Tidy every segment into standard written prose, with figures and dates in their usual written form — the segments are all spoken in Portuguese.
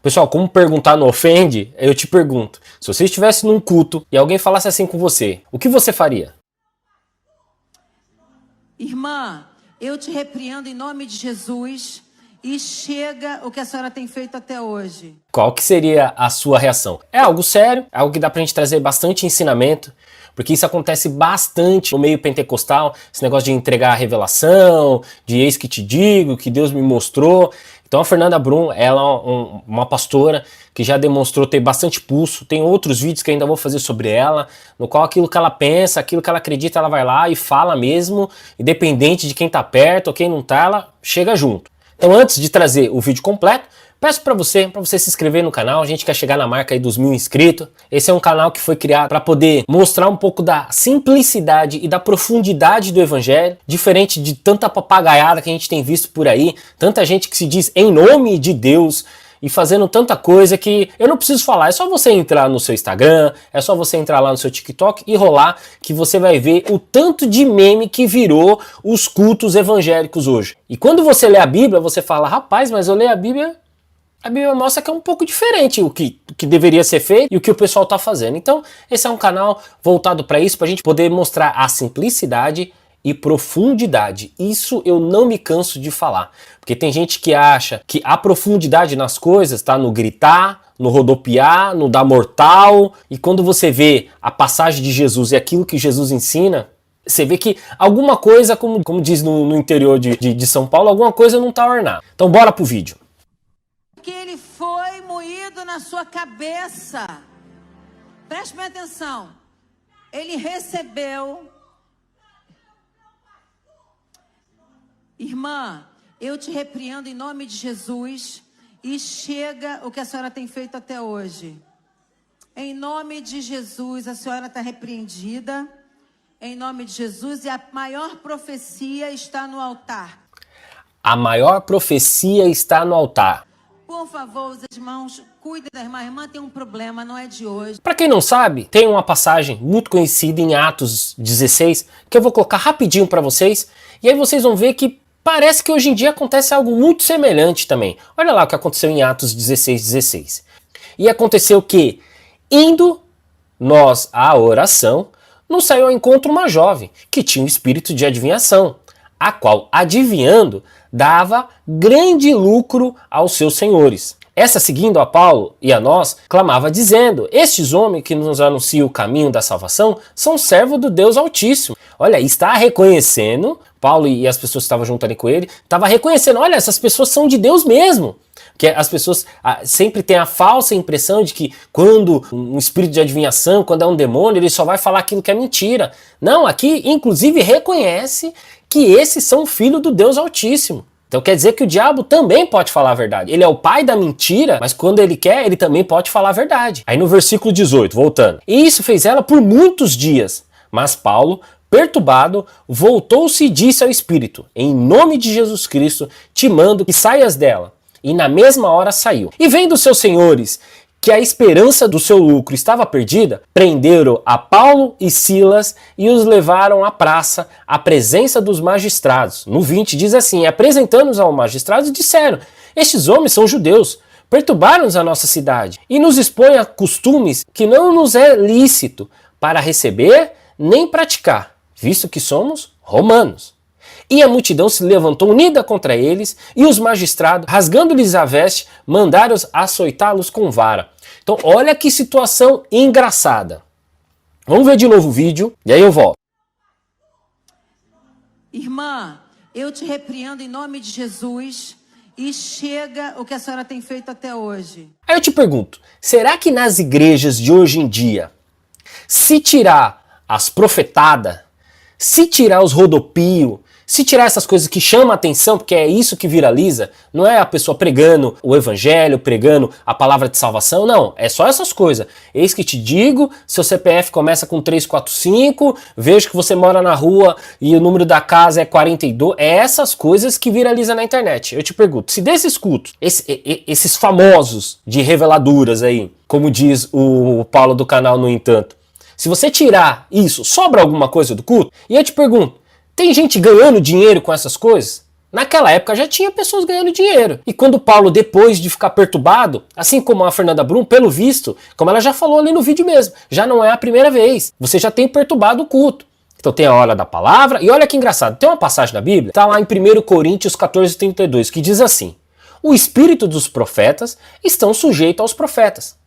Pessoal, como perguntar não ofende, eu te pergunto. Se você estivesse num culto e alguém falasse assim com você, o que você faria? Irmã, eu te repreendo em nome de Jesus e chega o que a senhora tem feito até hoje. Qual que seria a sua reação? É algo sério, é algo que dá pra gente trazer bastante ensinamento, porque isso acontece bastante no meio pentecostal, esse negócio de entregar a revelação, de eis que te digo, que Deus me mostrou. Então a Fernanda Brum, ela é uma pastora que já demonstrou ter bastante pulso, tem outros vídeos que eu ainda vou fazer sobre ela, no qual aquilo que ela pensa, aquilo que ela acredita, ela vai lá e fala mesmo, independente de quem tá perto ou quem não tá, ela chega junto. Então antes de trazer o vídeo completo, peço para você se inscrever no canal, a gente quer chegar na marca aí dos 1000 inscritos. Esse é um canal que foi criado para poder mostrar um pouco da simplicidade e da profundidade do evangelho, diferente de tanta papagaiada que a gente tem visto por aí, tanta gente que se diz em nome de Deus e fazendo tanta coisa que eu não preciso falar, é só você entrar no seu Instagram, é só você entrar lá no seu TikTok e rolar que você vai ver o tanto de meme que virou os cultos evangélicos hoje. E quando você lê a Bíblia, você fala, rapaz, mas eu leio a Bíblia mostra que é um pouco diferente o que deveria ser feito e o que o pessoal está fazendo. Então, esse é um canal voltado para isso, para a gente poder mostrar a simplicidade e profundidade. Isso eu não me canso de falar, porque tem gente que acha que a profundidade nas coisas está no gritar, no rodopiar, no dar mortal, e quando você vê a passagem de Jesus e aquilo que Jesus ensina, você vê que alguma coisa, como diz no interior de São Paulo, alguma coisa não está ornada. Então bora pro vídeo. Que ele foi moído na sua cabeça. Preste bem atenção. Ele recebeu. Irmã, eu te repreendo em nome de Jesus e chega o que a senhora tem feito até hoje. Em nome de Jesus, a senhora está repreendida. Em nome de Jesus, e a maior profecia está no altar. A maior profecia está no altar. Por favor, os irmãos, cuidem da irmã. A irmã tem um problema, não é de hoje. Para quem não sabe, tem uma passagem muito conhecida em Atos 16, que eu vou colocar rapidinho para vocês, e aí vocês vão ver que parece que hoje em dia acontece algo muito semelhante também. Olha lá o que aconteceu em Atos 16:16. E aconteceu que, indo nós à oração, nos saiu ao encontro uma jovem, que tinha um espírito de adivinhação, a qual, adivinhando, dava grande lucro aos seus senhores. Essa, seguindo a Paulo e a nós, clamava dizendo, estes homens que nos anunciam o caminho da salvação são servos do Deus Altíssimo. Olha, está reconhecendo, Paulo e as pessoas que estavam junto ali com ele, estava reconhecendo, olha, essas pessoas são de Deus mesmo. Porque as pessoas sempre têm a falsa impressão de que quando um espírito de adivinhação, quando é um demônio, ele só vai falar aquilo que é mentira. Não, aqui inclusive reconhece que esses são filhos do Deus Altíssimo. Então quer dizer que o diabo também pode falar a verdade. Ele é o pai da mentira, mas quando ele quer, ele também pode falar a verdade. Aí no versículo 18, voltando. E isso fez ela por muitos dias. Mas Paulo, perturbado, voltou-se e disse ao espírito, em nome de Jesus Cristo, te mando que saias dela. E na mesma hora saiu. E vendo seus senhores que a esperança do seu lucro estava perdida, prenderam a Paulo e Silas e os levaram à praça, à presença dos magistrados. No 20 diz assim, apresentando-os ao magistrado, disseram, estes homens são judeus, perturbaram-nos a nossa cidade e nos expõem a costumes que não nos é lícito para receber nem praticar, visto que somos romanos. E a multidão se levantou unida contra eles, e os magistrados, rasgando-lhes a veste, mandaram açoitá-los com vara. Então, olha que situação engraçada. Vamos ver de novo o vídeo, e aí eu volto. Irmã, eu te repreendo em nome de Jesus, e chega o que a senhora tem feito até hoje. Aí eu te pergunto, será que nas igrejas de hoje em dia, se tirar as profetadas, se tirar os rodopios, se tirar essas coisas que chamam a atenção, porque é isso que viraliza, não é a pessoa pregando o evangelho, pregando a palavra de salvação, não, é só essas coisas. Eis que te digo, seu CPF começa com 345, vejo que você mora na rua e o número da casa é 42, é essas coisas que viraliza na internet. Eu te pergunto, se desses cultos, esses famosos de reveladuras aí, como diz o Paulo do canal No Entanto, se você tirar isso, sobra alguma coisa do culto? E eu te pergunto, tem gente ganhando dinheiro com essas coisas? Naquela época já tinha pessoas ganhando dinheiro. E quando Paulo, depois de ficar perturbado, assim como a Fernanda Brum, pelo visto, como ela já falou ali no vídeo mesmo, já não é a primeira vez. Você já tem perturbado o culto. Então tem a hora da palavra, e olha que engraçado, tem uma passagem na Bíblia, tá lá em 1 Coríntios 14:32, que diz assim: o espírito dos profetas estão sujeitos aos profetas.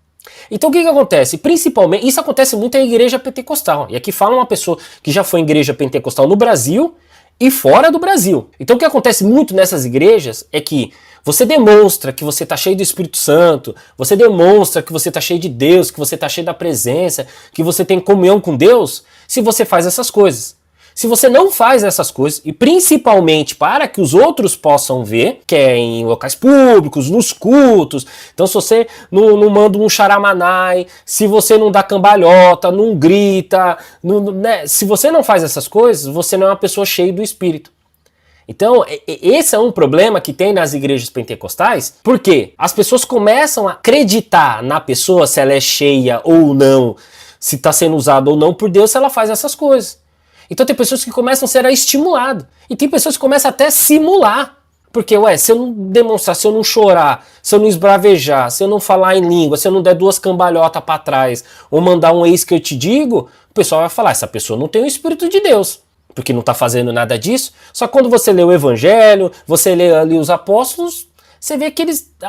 Então o que acontece? Principalmente, isso acontece muito em igreja pentecostal. E aqui fala uma pessoa que já foi em igreja pentecostal no Brasil e fora do Brasil. Então o que acontece muito nessas igrejas é que você demonstra que você está cheio do Espírito Santo, você demonstra que você está cheio de Deus, que você está cheio da presença, que você tem comunhão com Deus, se você faz essas coisas. Se você não faz essas coisas, e principalmente para que os outros possam ver, que é em locais públicos, nos cultos, então se você não manda um xaramanai, se você não dá cambalhota, não grita, né? Se você não faz essas coisas, você não é uma pessoa cheia do Espírito. Então, esse é um problema que tem nas igrejas pentecostais, porque as pessoas começam a acreditar na pessoa, se ela é cheia ou não, se está sendo usada ou não por Deus, se ela faz essas coisas. Então tem pessoas que começam a ser estimuladas. E tem pessoas que começam até a simular. Porque, se eu não demonstrar, se eu não chorar, se eu não esbravejar, se eu não falar em língua, se eu não der 2 cambalhotas para trás, ou mandar um eis que eu te digo, o pessoal vai falar, essa pessoa não tem o Espírito de Deus. Porque não está fazendo nada disso. Só que quando você lê o Evangelho, você lê ali os apóstolos, você vê que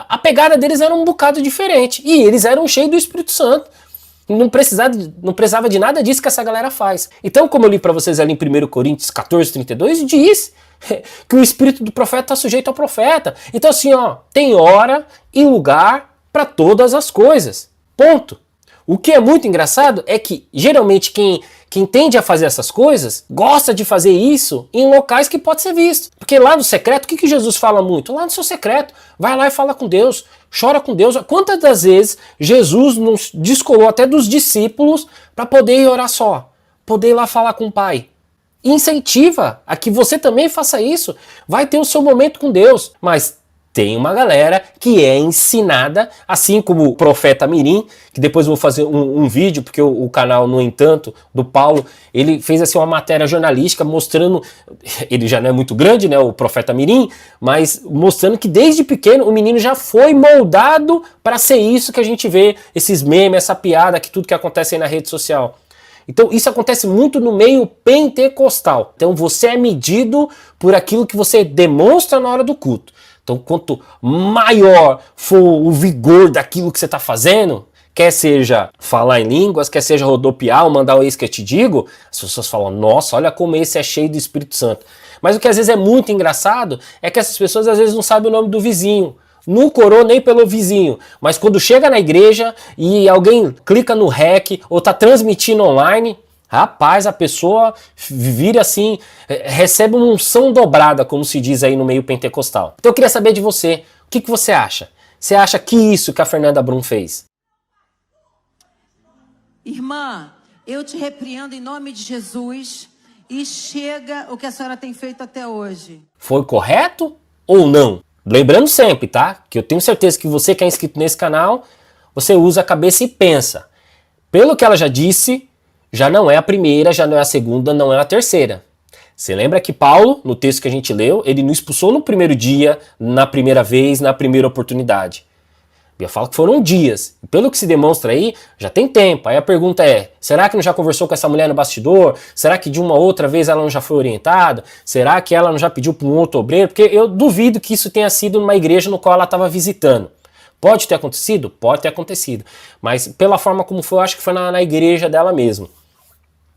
a pegada deles era um bocado diferente. E eles eram cheios do Espírito Santo. Não precisava de nada disso que essa galera faz. Então, como eu li para vocês ali em 1 Coríntios 14:32, diz que o espírito do profeta está sujeito ao profeta. Então assim, tem hora e lugar para todas as coisas. Ponto. O que é muito engraçado é que, geralmente, quem tende a fazer essas coisas, gosta de fazer isso em locais que pode ser visto. Porque lá no secreto, o que Jesus fala muito? Lá no seu secreto, vai lá e fala com Deus, chora com Deus. Quantas das vezes Jesus nos descolou até dos discípulos para poder ir orar só, poder ir lá falar com o Pai. Incentiva a que você também faça isso. Vai ter o seu momento com Deus, mas tem uma galera que é ensinada, assim como o profeta Mirim, que depois eu vou fazer um vídeo, porque o canal, no entanto, do Paulo, ele fez assim uma matéria jornalística mostrando, ele já não é muito grande, né, o profeta Mirim, mas mostrando que desde pequeno o menino já foi moldado para ser isso que a gente vê, esses memes, essa piada, que tudo que acontece aí na rede social. Então isso acontece muito no meio pentecostal. Então você é medido por aquilo que você demonstra na hora do culto. Então quanto maior for o vigor daquilo que você está fazendo, quer seja falar em línguas, quer seja rodopiar ou mandar o eis que eu te digo, as pessoas falam, nossa, olha como esse é cheio do Espírito Santo. Mas o que às vezes é muito engraçado é que essas pessoas às vezes não sabem o nome do vizinho. Nunca orou nem pelo vizinho, mas quando chega na igreja e alguém clica no REC ou tá transmitindo online, rapaz, a pessoa vira assim, recebe uma unção dobrada, como se diz aí no meio pentecostal. Então eu queria saber de você, o que você acha? Você acha que isso que a Fernanda Brum fez? Irmã, eu te repreendo em nome de Jesus e chega o que a senhora tem feito até hoje. Foi correto ou não? Lembrando sempre, tá? Que eu tenho certeza que você que é inscrito nesse canal, você usa a cabeça e pensa. Pelo que ela já disse, já não é a primeira, já não é a segunda, não é a terceira. Você lembra que Paulo, no texto que a gente leu, ele não expulsou no primeiro dia, na primeira vez, na primeira oportunidade. Eu falo que foram dias. E pelo que se demonstra aí, já tem tempo. Aí a pergunta é, será que não já conversou com essa mulher no bastidor? Será que de uma outra vez ela não já foi orientada? Será que ela não já pediu para um outro obreiro? Porque eu duvido que isso tenha sido numa igreja no qual ela estava visitando. Pode ter acontecido? Pode ter acontecido. Mas pela forma como foi, eu acho que foi na igreja dela mesmo.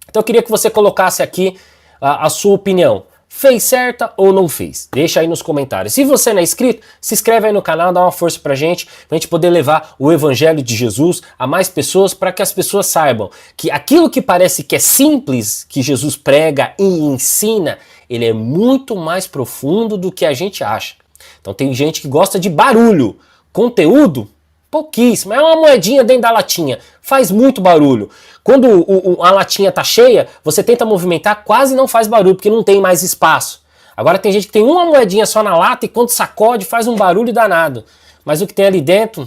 Então eu queria que você colocasse aqui a sua opinião. Fez certa ou não fez? Deixa aí nos comentários. Se você não é inscrito, se inscreve aí no canal, dá uma força pra gente poder levar o Evangelho de Jesus a mais pessoas, para que as pessoas saibam que aquilo que parece que é simples, que Jesus prega e ensina, ele é muito mais profundo do que a gente acha. Então tem gente que gosta de barulho, conteúdo, pouquíssimo, é uma moedinha dentro da latinha, faz muito barulho. Quando a latinha tá cheia, você tenta movimentar, quase não faz barulho, porque não tem mais espaço. Agora tem gente que tem uma moedinha só na lata e quando sacode faz um barulho danado. Mas o que tem ali dentro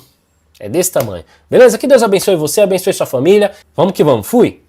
é desse tamanho. Beleza? Que Deus abençoe você, abençoe sua família. Vamos que vamos. Fui!